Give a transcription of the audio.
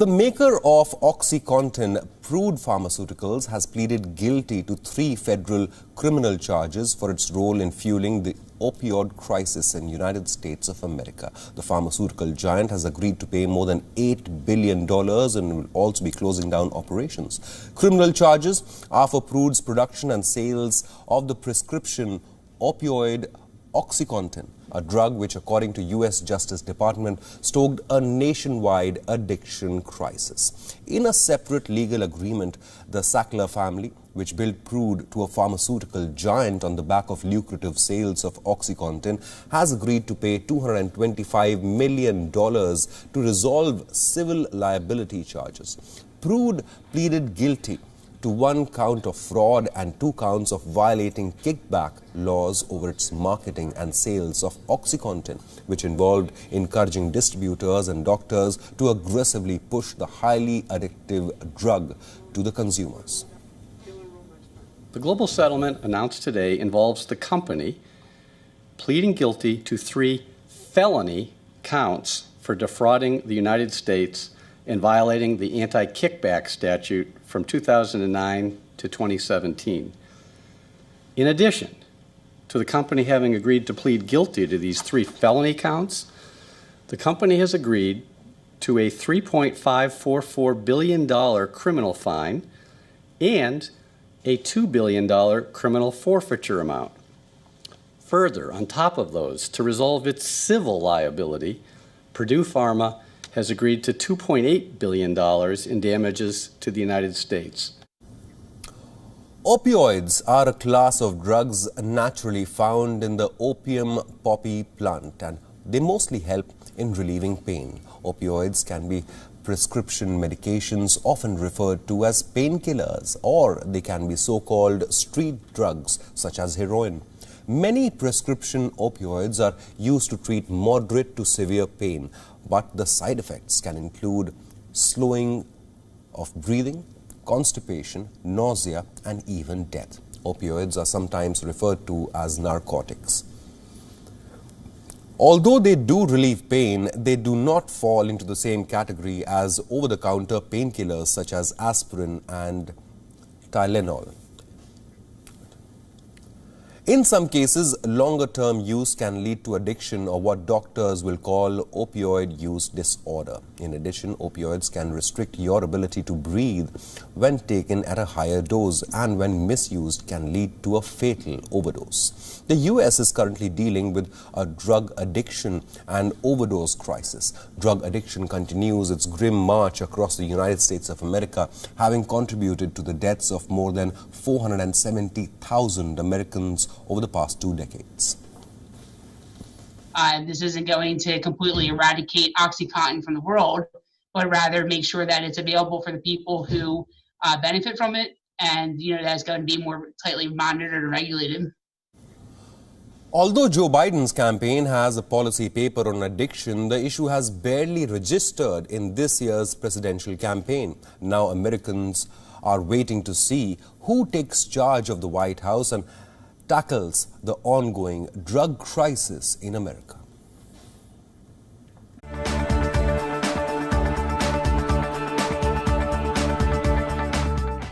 The maker of OxyContin, Purdue Pharmaceuticals, has pleaded guilty to 3 federal criminal charges for its role in fueling the opioid crisis in the United States of America. The pharmaceutical giant has agreed to pay more than $8 billion and will also be closing down operations. Criminal charges are for Purdue's production and sales of the prescription opioid OxyContin, a drug which, according to U.S. Justice Department, stoked a nationwide addiction crisis. In a separate legal agreement, the Sackler family, which built Purdue to a pharmaceutical giant on the back of lucrative sales of OxyContin, has agreed to pay $225 million to resolve civil liability charges. Purdue pleaded guilty to 1 count of fraud and 2 counts of violating kickback laws over its marketing and sales of OxyContin, which involved encouraging distributors and doctors to aggressively push the highly addictive drug to the consumers. The global settlement announced today involves the company pleading guilty to 3 felony counts for defrauding the United States and violating the anti-kickback statute from 2009 to 2017. In addition to the company having agreed to plead guilty to these 3 felony counts, the company has agreed to a $3.544 billion criminal fine and a $2 billion criminal forfeiture amount. Further, on top of those, to resolve its civil liability, Purdue Pharma has agreed to $2.8 billion in damages to the United States. Opioids are a class of drugs naturally found in the opium poppy plant, and they mostly help in relieving pain. Opioids can be prescription medications often referred to as painkillers, or they can be so-called street drugs such as heroin. Many prescription opioids are used to treat moderate to severe pain, but the side effects can include slowing of breathing, constipation, nausea, and even death. Opioids are sometimes referred to as narcotics. Although they do relieve pain, they do not fall into the same category as over-the-counter painkillers such as aspirin and Tylenol. In some cases, longer-term use can lead to addiction, or what doctors will call opioid use disorder. In addition, opioids can restrict your ability to breathe when taken at a higher dose, and when misused can lead to a fatal overdose. The U.S. is currently dealing with a drug addiction and overdose crisis. Drug addiction continues its grim march across the United States of America, having contributed to the deaths of more than 470,000 Americans over the past 2 decades. This isn't going to completely eradicate OxyContin from the world, but rather make sure that it's available for the people who benefit from it, and that's going to be more tightly monitored and regulated. Although Joe Biden's campaign has a policy paper on addiction, the issue has barely registered in this year's presidential campaign. Now Americans are waiting to see who takes charge of the White House and tackles the ongoing drug crisis in America.